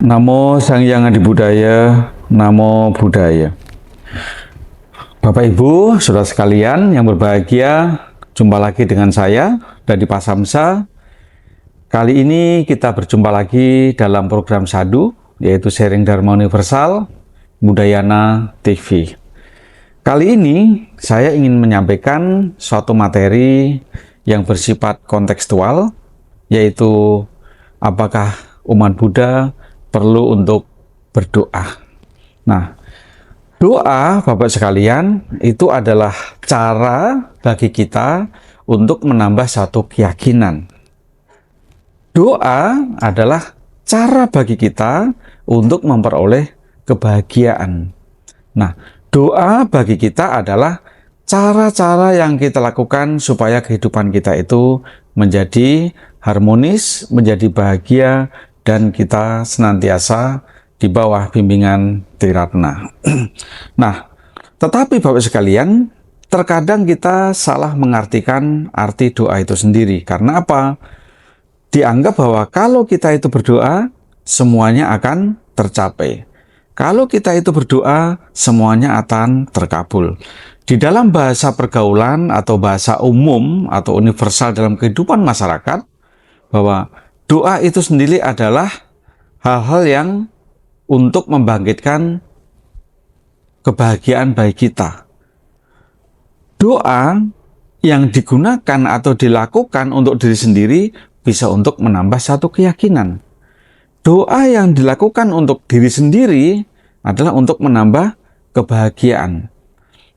Namo Sang Hyang Adi Budaya, Namo Buddhaya. Bapak Ibu, saudara sekalian yang berbahagia, jumpa lagi dengan saya dari Pasamsa. Kali ini kita berjumpa lagi dalam program Sadu, yaitu Sharing Dharma Universal Budayana TV. Kali ini saya ingin menyampaikan suatu materi yang bersifat kontekstual, yaitu apakah umat Buddha perlu untuk berdoa. Nah, doa Bapak sekalian itu adalah cara bagi kita untuk menambah satu keyakinan. Doa adalah cara bagi kita untuk memperoleh kebahagiaan. Nah, doa bagi kita adalah cara-cara yang kita lakukan supaya kehidupan kita itu menjadi harmonis, menjadi bahagia, dan kita senantiasa di bawah bimbingan Triratna. Nah, tetapi Bapak sekalian, terkadang kita salah mengartikan arti doa itu sendiri. Karena apa? Dianggap bahwa kalau kita itu berdoa, semuanya akan tercapai. Kalau kita itu berdoa, semuanya akan terkabul. Di dalam bahasa pergaulan atau bahasa umum atau universal dalam kehidupan masyarakat, bahwa doa itu sendiri adalah hal-hal yang untuk membangkitkan kebahagiaan bagi kita. Doa yang digunakan atau dilakukan untuk diri sendiri bisa untuk menambah satu keyakinan. Doa yang dilakukan untuk diri sendiri adalah untuk menambah kebahagiaan.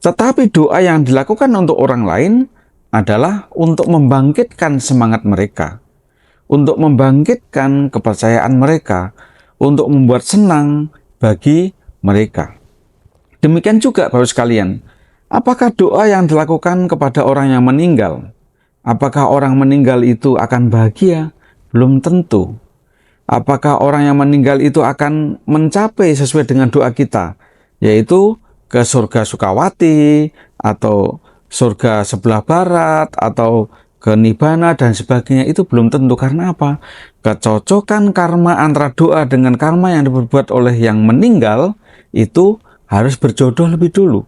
Tetapi doa yang dilakukan untuk orang lain adalah untuk membangkitkan semangat mereka, untuk membangkitkan kepercayaan mereka, untuk membuat senang bagi mereka. Demikian juga Bapak sekalian, apakah doa yang dilakukan kepada orang yang meninggal, apakah orang meninggal itu akan bahagia? Belum tentu. Apakah orang yang meninggal itu akan mencapai sesuai dengan doa kita, yaitu ke surga Sukawati, atau surga sebelah barat, atau ke Nibbana dan sebagainya, itu belum tentu. Karena apa? Kecocokan karma antara doa dengan karma yang diperbuat oleh yang meninggal itu harus berjodoh lebih dulu.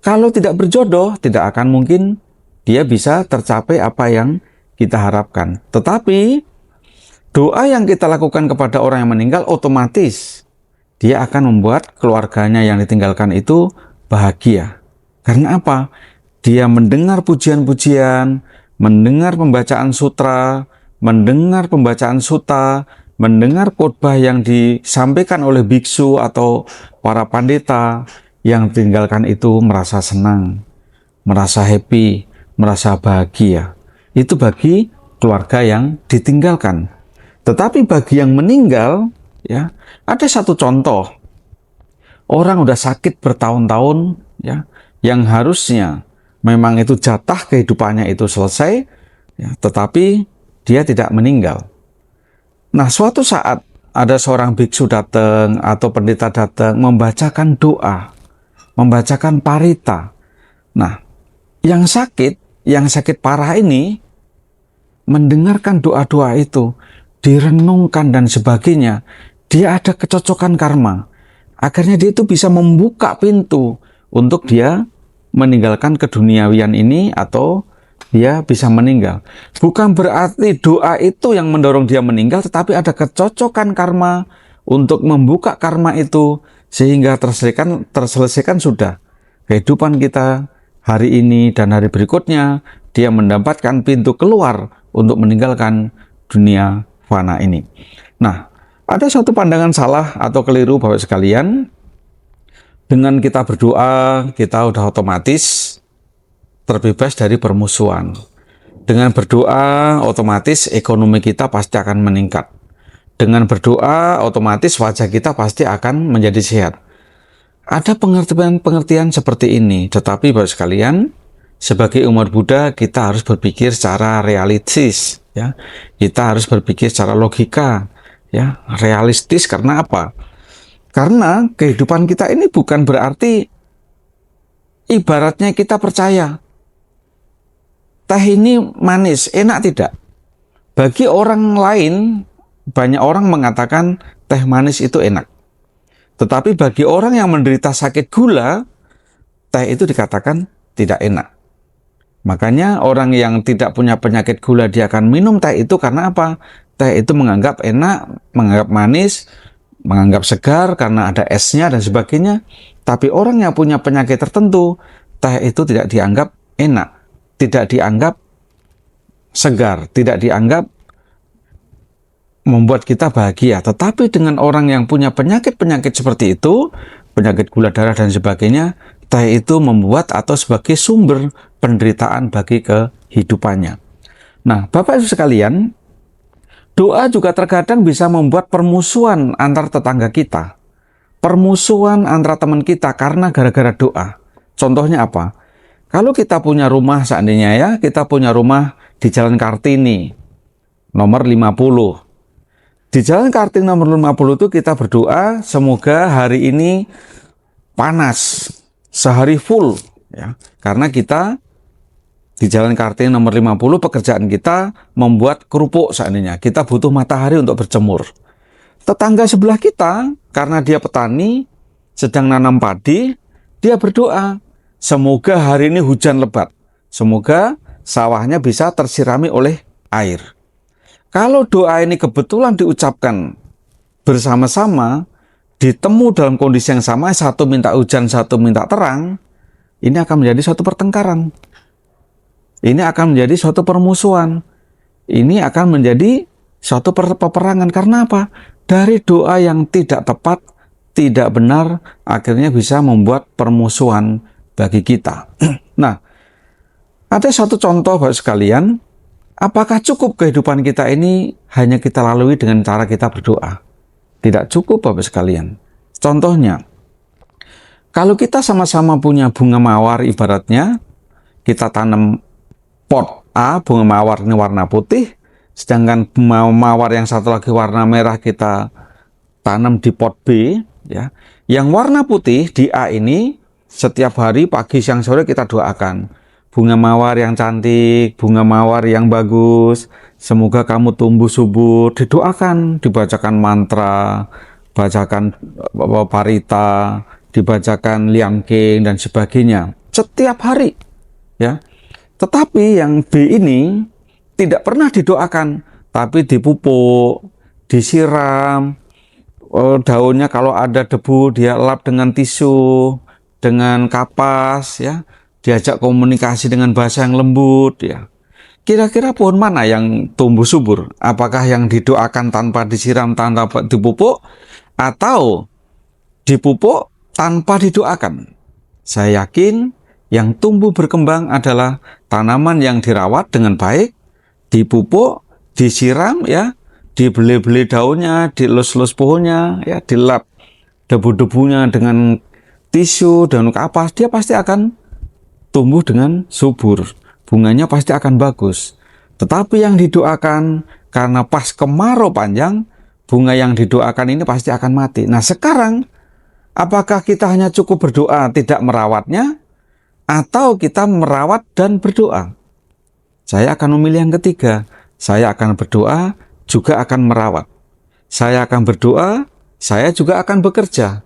Kalau tidak berjodoh, tidak akan mungkin dia bisa tercapai apa yang kita harapkan. Tetapi doa yang kita lakukan kepada orang yang meninggal otomatis dia akan membuat keluarganya yang ditinggalkan itu bahagia. Karena apa? Dia mendengar pujian-pujian, mendengar pembacaan sutra, mendengar pembacaan sutta, mendengar khotbah yang disampaikan oleh biksu atau para pandita, yang ditinggalkan itu merasa senang, merasa happy, merasa bahagia. Itu bagi keluarga yang ditinggalkan. Tetapi bagi yang meninggal, ya, ada satu contoh. Orang udah sakit bertahun-tahun, ya, yang harusnya memang itu jatah kehidupannya itu selesai, ya, tetapi dia tidak meninggal. Nah, suatu saat ada seorang biksu datang atau pendeta datang membacakan doa, membacakan parita. Nah, yang sakit parah ini mendengarkan doa-doa itu, direnungkan dan sebagainya, dia ada kecocokan karma. Akhirnya dia itu bisa membuka pintu untuk dia meninggalkan keduniawian ini atau dia bisa meninggal. Bukan berarti doa itu yang mendorong dia meninggal, tetapi ada kecocokan karma untuk membuka karma itu sehingga terselesaikan sudah kehidupan kita hari ini dan hari berikutnya, dia mendapatkan pintu keluar untuk meninggalkan dunia fana ini. Nah, ada satu pandangan salah atau keliru Bapak sekalian. Dengan kita berdoa, kita udah otomatis terbebas dari permusuhan. Dengan berdoa, otomatis ekonomi kita pasti akan meningkat. Dengan berdoa, otomatis wajah kita pasti akan menjadi sehat. Ada pengertian seperti ini, tetapi Bapak sekalian, sebagai umat Buddha, kita harus berpikir secara realistis, ya. Kita harus berpikir secara logika, ya, realistis. Karena apa? Karena kehidupan kita ini bukan berarti ibaratnya kita percaya teh ini manis, enak, tidak. Bagi orang lain, banyak orang mengatakan teh manis itu enak. Tetapi bagi orang yang menderita sakit gula, teh itu dikatakan tidak enak. Makanya orang yang tidak punya penyakit gula dia akan minum teh itu karena apa? Teh itu menganggap enak, menganggap manis, menganggap segar karena ada esnya dan sebagainya. Tapi orang yang punya penyakit tertentu, teh itu tidak dianggap enak, tidak dianggap segar, tidak dianggap membuat kita bahagia. Tetapi dengan orang yang punya penyakit-penyakit seperti itu, penyakit gula darah dan sebagainya, teh itu membuat atau sebagai sumber penderitaan bagi kehidupannya. Nah, Bapak Ibu sekalian, doa juga terkadang bisa membuat permusuhan antar tetangga kita. Permusuhan antara teman kita karena gara-gara doa. Contohnya apa? Kalau kita punya rumah seandainya ya, kita punya rumah di Jalan Kartini, nomor 50. Di Jalan Kartini nomor 50 itu kita berdoa, semoga hari ini panas, sehari full. Ya. Karena kita di Jalan Kartini nomor 50, pekerjaan kita membuat kerupuk seandainya. Kita butuh matahari untuk berjemur. Tetangga sebelah kita, karena dia petani, sedang nanam padi, dia berdoa, semoga hari ini hujan lebat. Semoga sawahnya bisa tersirami oleh air. Kalau doa ini kebetulan diucapkan bersama-sama, ditemu dalam kondisi yang sama, satu minta hujan, satu minta terang, ini akan menjadi suatu pertengkaran. Ini akan menjadi suatu permusuhan. Ini akan menjadi suatu peperangan. Karena apa? Dari doa yang tidak tepat, tidak benar, akhirnya bisa membuat permusuhan bagi kita. Nah, ada satu contoh Bapak sekalian, apakah cukup kehidupan kita ini hanya kita lalui dengan cara kita berdoa? Tidak cukup Bapak sekalian. Contohnya, kalau kita sama-sama punya bunga mawar ibaratnya, kita tanam pot A, bunga mawar ini warna putih, sedangkan bunga mawar yang satu lagi warna merah kita tanam di pot B, ya. Yang warna putih di A ini setiap hari pagi, siang, sore kita doakan. Bunga mawar yang cantik, bunga mawar yang bagus, semoga kamu tumbuh subur, didoakan, dibacakan mantra, bacakan parita, dibacakan liangking dan sebagainya. Setiap hari, ya. Tetapi yang B ini tidak pernah didoakan, tapi dipupuk, disiram, daunnya kalau ada debu dia lap dengan tisu, dengan kapas, ya, diajak komunikasi dengan bahasa yang lembut, ya. Kira-kira pohon mana yang tumbuh subur? Apakah yang didoakan tanpa disiram, tanpa dipupuk, atau dipupuk tanpa didoakan? Saya yakin yang tumbuh berkembang adalah tanaman yang dirawat dengan baik, dipupuk, disiram, ya, dibeli-beli daunnya, dilus-lus pohonnya, ya, dilap debu-debunya dengan tisu dan kapas, dia pasti akan tumbuh dengan subur. Bunganya pasti akan bagus. Tetapi yang didoakan karena pas kemarau panjang, bunga yang didoakan ini pasti akan mati. Nah, sekarang apakah kita hanya cukup berdoa tidak merawatnya, atau kita merawat dan berdoa? Saya akan memilih yang ketiga. Saya akan berdoa, juga akan merawat. Saya akan berdoa, saya juga akan bekerja.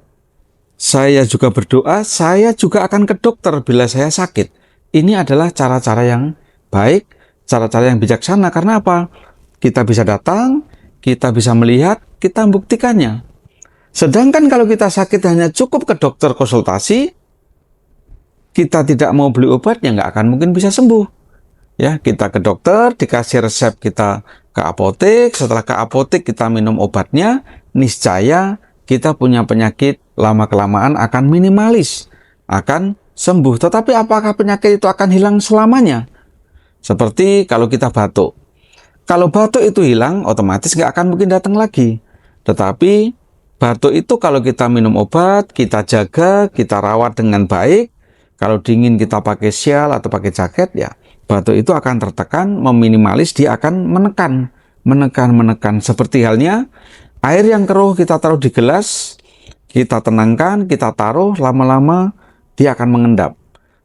Saya juga berdoa, saya juga akan ke dokter bila saya sakit. Ini adalah cara-cara yang baik, cara-cara yang bijaksana. Karena apa? Kita bisa datang, kita bisa melihat, kita membuktikannya. Sedangkan kalau kita sakit hanya cukup ke dokter konsultasi, kita tidak mau beli obatnya, nggak akan mungkin bisa sembuh. Ya, kita ke dokter, dikasih resep, kita ke apotek. Setelah ke apotek kita minum obatnya, niscaya kita punya penyakit lama-kelamaan akan minimalis, akan sembuh. Tetapi apakah penyakit itu akan hilang selamanya? Seperti kalau kita batuk. Kalau batuk itu hilang, otomatis nggak akan mungkin datang lagi. Tetapi batuk itu kalau kita minum obat, kita jaga, kita rawat dengan baik. Kalau dingin kita pakai syal atau pakai jaket, ya batuk itu akan tertekan, meminimalis, dia akan menekan. Seperti halnya air yang keruh kita taruh di gelas, kita tenangkan, kita taruh, lama-lama dia akan mengendap.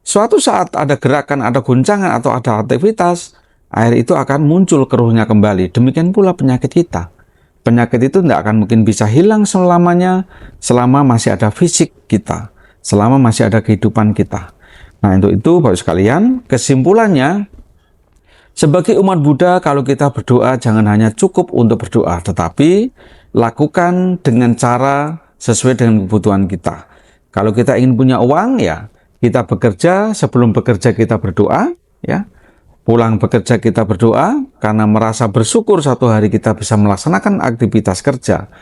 Suatu saat ada gerakan, ada guncangan, atau ada aktivitas, air itu akan muncul keruhnya kembali. Demikian pula penyakit kita. Penyakit itu tidak akan mungkin bisa hilang selamanya selama masih ada fisik kita, selama masih ada kehidupan kita. Nah, untuk itu Bapak sekalian, kesimpulannya, sebagai umat Buddha, kalau kita berdoa jangan hanya cukup untuk berdoa, tetapi lakukan dengan cara sesuai dengan kebutuhan kita. Kalau kita ingin punya uang, ya kita bekerja, sebelum bekerja kita berdoa, ya. Pulang bekerja kita berdoa, karena merasa bersyukur satu hari kita bisa melaksanakan aktivitas kerja.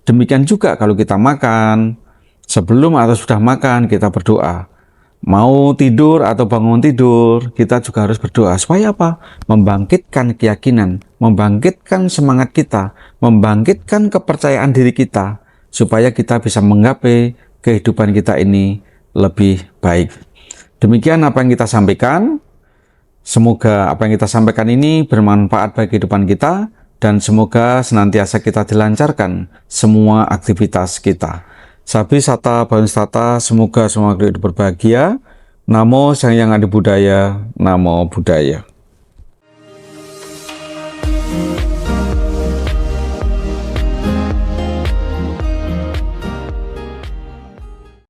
Demikian juga kalau kita makan, sebelum atau sudah makan kita berdoa. Mau tidur atau bangun tidur, kita juga harus berdoa. Supaya apa? Membangkitkan keyakinan, membangkitkan semangat kita, membangkitkan kepercayaan diri kita, supaya kita bisa menggapai kehidupan kita ini lebih baik. Demikian apa yang kita sampaikan. Semoga apa yang kita sampaikan ini bermanfaat bagi kehidupan kita, dan semoga senantiasa kita dilancarkan semua aktivitas kita. Sabi Sata Bhavanistata, semoga semua hidup berbahagia. Namo Sang Hyang Adi Buddhaya, Namo Buddhaya.